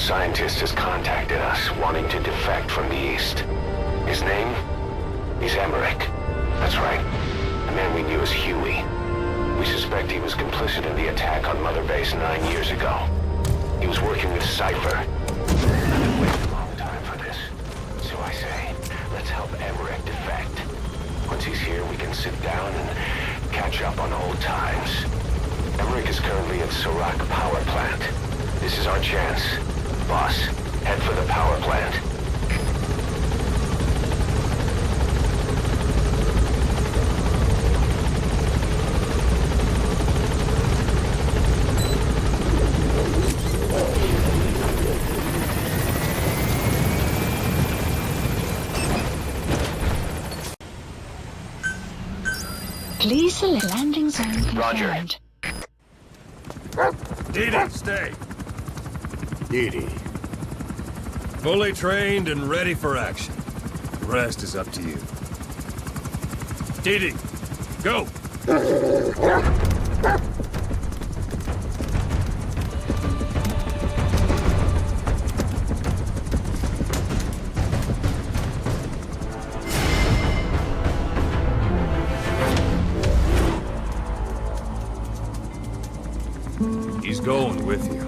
scientist has contacted us, wanting to defect from the east. His name? He's Emmerich. That's right. The man we knew as Huey. We suspect he was complicit in the attack on Mother Base 9 years ago. He was working with Cypher. I've been waiting a long time for this. So I say, let's help Emmerich defect. Once he's here, we can sit down and catch up on old times. Emmerich is currently at Serac Power Plant. This is our chance. Boss, head for the power plant. Please select landing zone confirmed. D-Dog, stay. D-Dog. Fully trained and ready for action. The rest is up to you. D-Dog, go! He's going with you.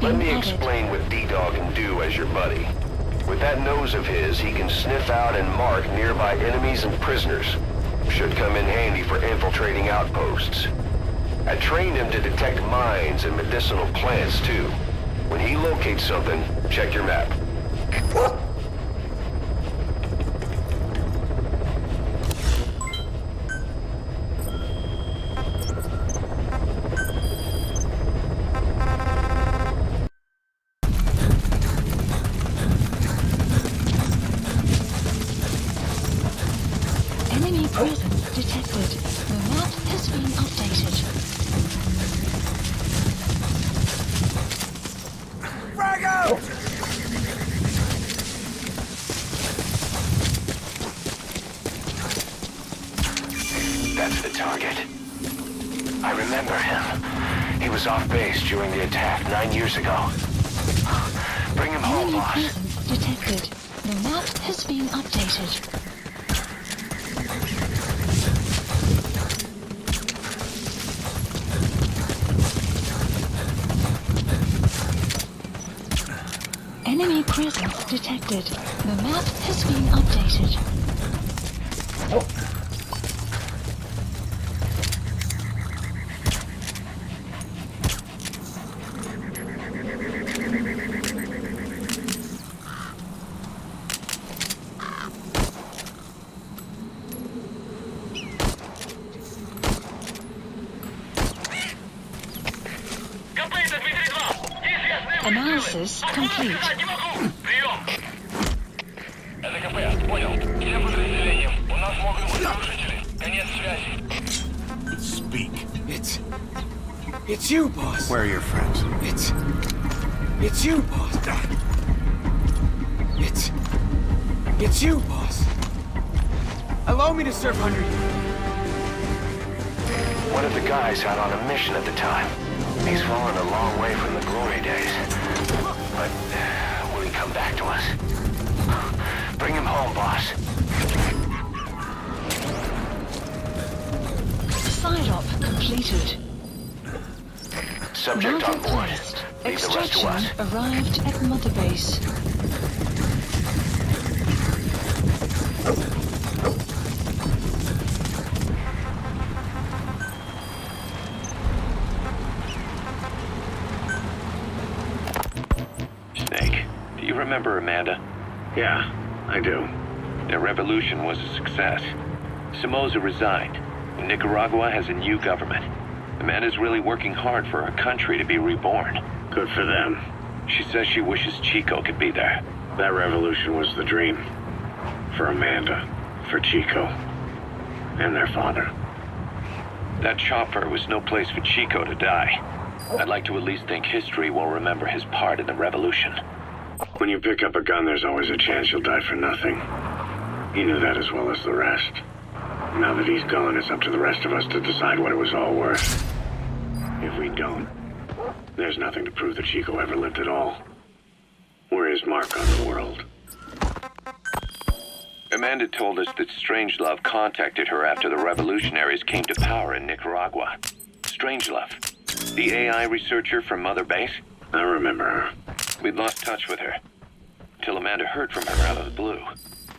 Let me explain what D-Dog can do as your buddy. With that nose of his, he can sniff out and mark nearby enemies and prisoners. Should come in handy for infiltrating outposts. I trained him to detect mines and medicinal plants, too. When he locates something, check your map. Enemy presence detected. The map has been updated. Frag out! That's the target. I remember him. He was off base during the attack 9 years ago. Bring him home, Enemy boss. presence detected. The map has been updated. Enemy presence detected. The map has been updated. Analysis complete. Это КП, понял. Всем подразделениям. У нас могут быть нарушители. Конец связи. Speak. It's you, boss. Where are your friends? It's you, boss. It's you, boss. Allow me to serve under you. One of the guys out on a mission at the time. He's fallen a long way from the glory days. But will he come back to us? Bring him home, boss. Side-op completed. Subject on board. Placed. Leave the rest to Extraction us. arrived at Mother Base. Snake, do you remember Amanda? Yeah, I do. Their revolution was a success. Somoza resigned, and Nicaragua has a new government. Amanda's really working hard for her country to be reborn. Good for them. She says she wishes Chico could be there. That revolution was the dream. For Amanda, for Chico, and their father. That chopper was no place for Chico to die. I'd like to at least think history will remember his part in the revolution. When you pick up a gun, there's always a chance you'll die for nothing. He knew that as well as the rest. Now that he's gone, it's up to the rest of us to decide what it was all worth. If we don't, there's nothing to prove that Chico ever lived at all. We're his mark on the world. Amanda told us that Strangelove contacted her after the revolutionaries came to power in Nicaragua. Strangelove, the AI researcher from Mother Base? I remember her. We'd lost touch with her, till Amanda heard from her out of the blue.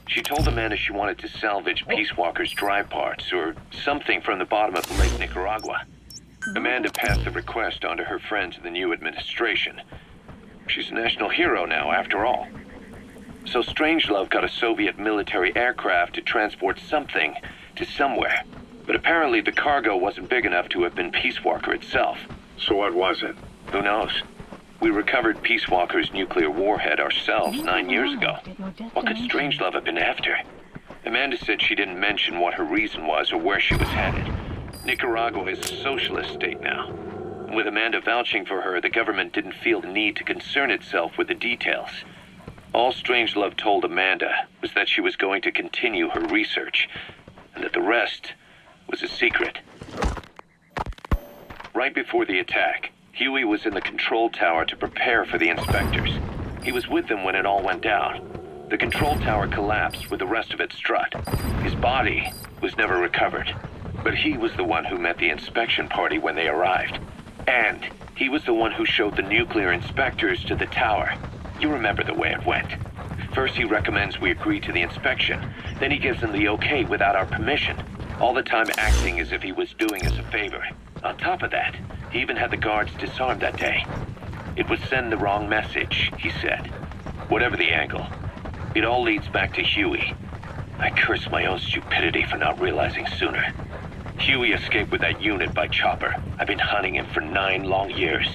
She told Amanda she wanted to salvage Peace Walker's drive parts, or something from the bottom of Lake Nicaragua. Amanda passed the request on to her friends in the new administration. She's a national hero now, after all. So Strangelove got a Soviet military aircraft to transport something to somewhere. But apparently the cargo wasn't big enough to have been Peace Walker itself. So what was it? Who knows? We recovered Peace Walker's nuclear warhead ourselves 9 years ago. What could Strangelove have been after? Amanda said she didn't mention what her reason was or where she was headed. Nicaragua is a socialist state now. And with Amanda vouching for her, the government didn't feel the need to concern itself with the details. All Strangelove told Amanda was that she was going to continue her research, and that the rest was a secret. Right before the attack, Huey was in the control tower to prepare for the inspectors. He was with them when it all went down. The control tower collapsed with the rest of its strut. His body was never recovered, but he was the one who met the inspection party when they arrived. And he was the one who showed the nuclear inspectors to the tower. You remember the way it went. First he recommends we agree to the inspection, then he gives them the okay without our permission, all the time acting as if he was doing us a favor. On top of that, he even had the guards disarmed that day. It would send the wrong message, he said. Whatever the angle, it all leads back to Huey. I curse my own stupidity for not realizing sooner. Huey escaped with that unit by chopper. I've been hunting him for 9 long years.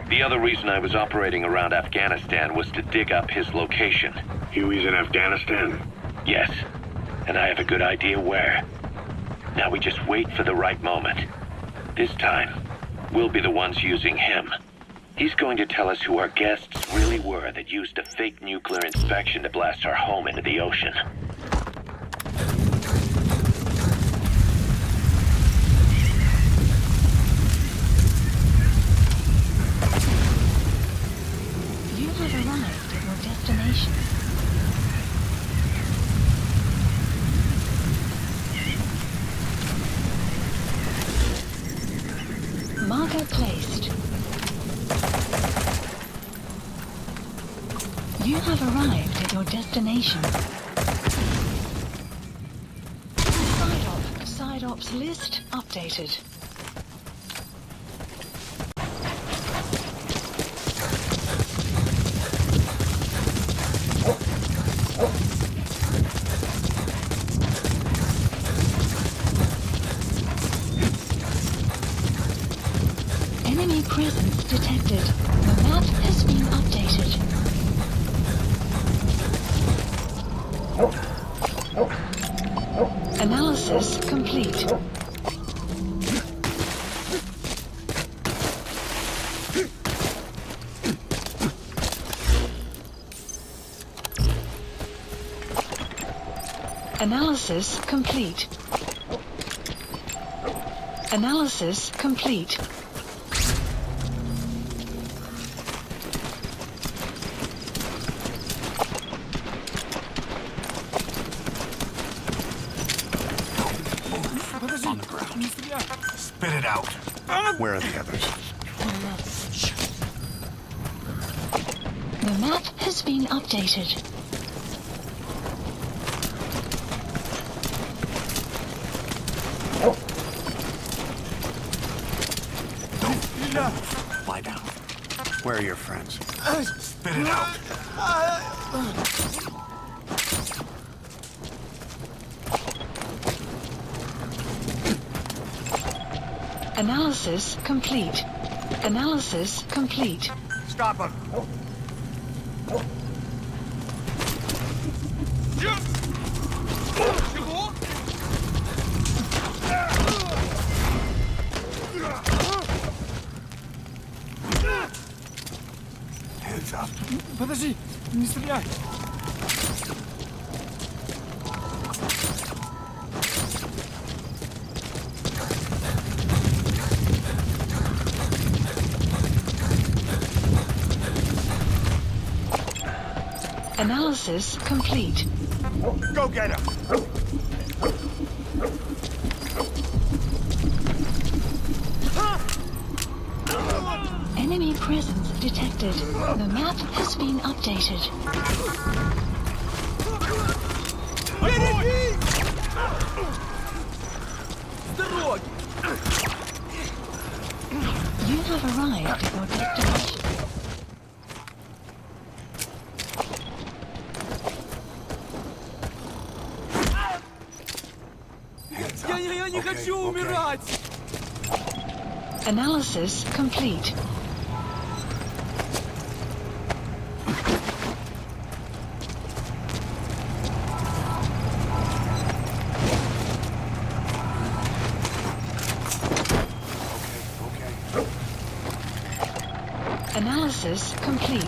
The other reason I was operating around Afghanistan was to dig up his location. Huey's in Afghanistan? Yes, and I have a good idea where. Now we just wait for the right moment. This time, we'll be the ones using him. He's going to tell us who our guests really were that used a fake nuclear inspection to blast our home into the ocean. You have arrived at your destination. Marker placed. You have arrived at your destination. Side ops list updated. Enemy presence detected. The map has been updated. Analysis complete. Analysis complete. Analysis complete. On the ground. Spit it out. Where are the others? The map has been updated. Lie down. Where are your friends? Spit it out. Analysis complete. Analysis complete. Stop him! Hands up. Подожди, не стреляй. Analysis complete. Go get him! Enemy presence detected. The map has been updated. You have arrived at your destination. Я не хочу умирать! Analysis complete. Analysis complete.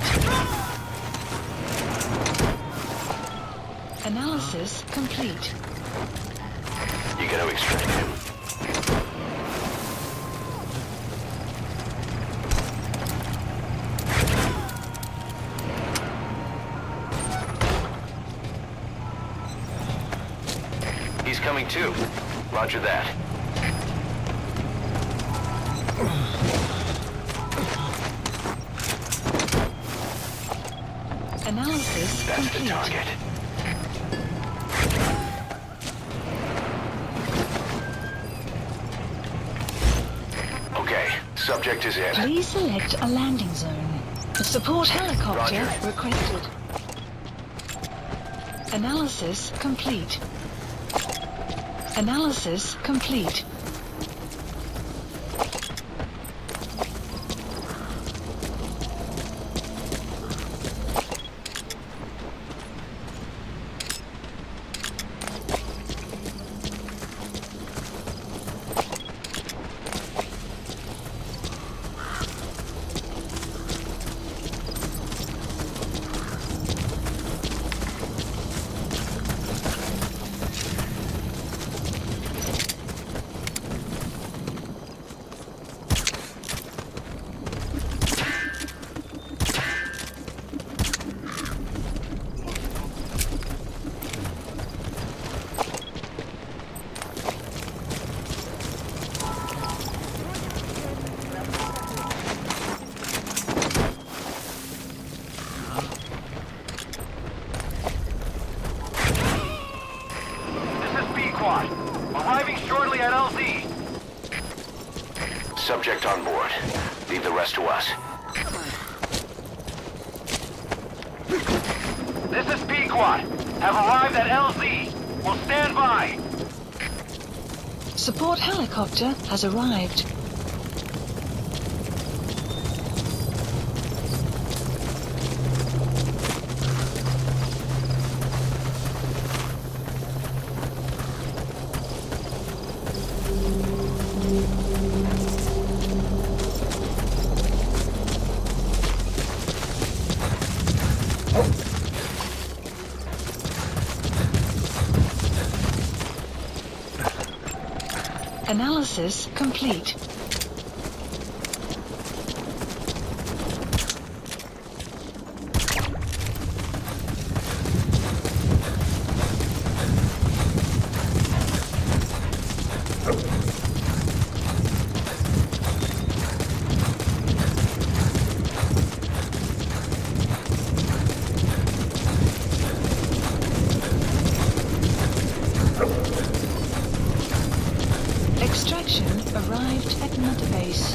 Analysis complete. You gotta extract him. He's coming too. Roger that. Analysis That's the complete. target. Okay, subject is in. Please select a landing zone. A support helicopter Roger. requested. Analysis complete. Analysis complete. Arriving shortly at LZ. Subject on board. Leave the rest to us. This is Pequod. Have arrived at LZ. Will stand by. Support helicopter has arrived. Analysis complete. Extraction arrived at Mother Base.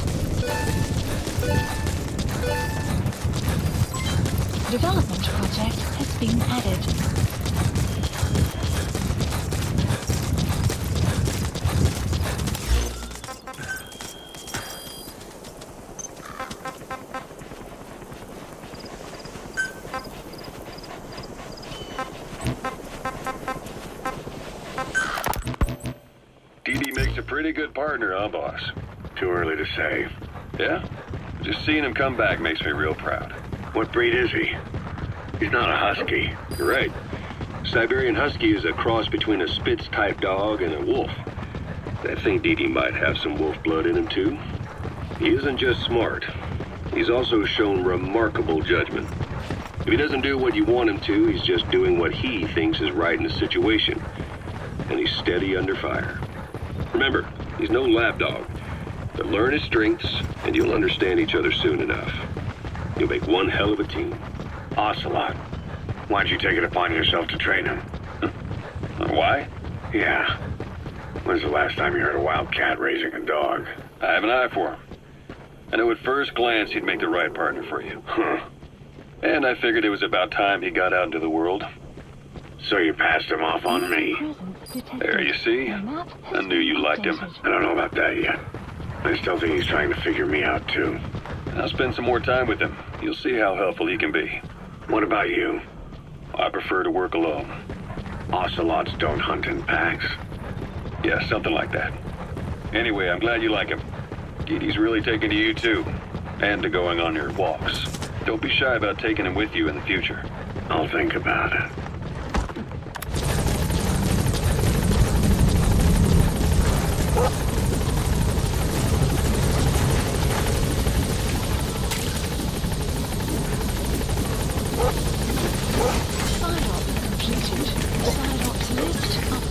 Development project has been added. a pretty good partner, huh, boss? Too early to say. Yeah? Just seeing him come back makes me real proud. What breed is he? He's not a husky. You're right. Siberian Husky is a cross between a Spitz-type dog and a wolf. I think Dee Dee might have some wolf blood in him, too. He isn't just smart. He's also shown remarkable judgment. If he doesn't do what you want him to, he's just doing what he thinks is right in the situation. And he's steady under fire. Remember, he's no lapdog. But learn his strengths, and you'll understand each other soon enough. You'll make one hell of a team. Ocelot. Why'd you take it upon yourself to train him? Why? Yeah. When's the last time you heard a wild cat raising a dog? I have an eye for him. I know at first glance he'd make the right partner for you. Huh. And I figured it was about time he got out into the world. So you passed him off on me. There, you see? I knew you liked him. I don't know about that yet. I still think he's trying to figure me out, too. I'll spend some more time with him. You'll see how helpful he can be. What about you? I prefer to work alone. Ocelots don't hunt in packs. Yeah, something like that. Anyway, I'm glad you like him. Dee Dee's really taken to you, too. And to going on your walks. Don't be shy about taking him with you in the future. I'll think about it.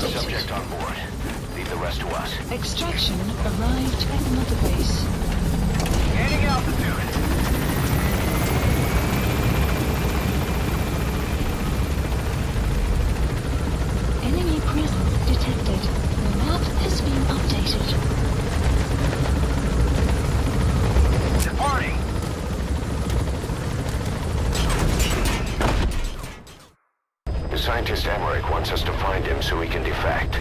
Subject on board. Leave the rest to us. Extraction arrived at Mother Base. Gaining altitude. Enemy presence detected. The map has been updated. Departing. The scientist Emmerich wants us to find him so we can defect.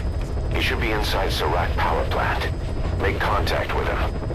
He should be inside Serac power plant. Make contact with him.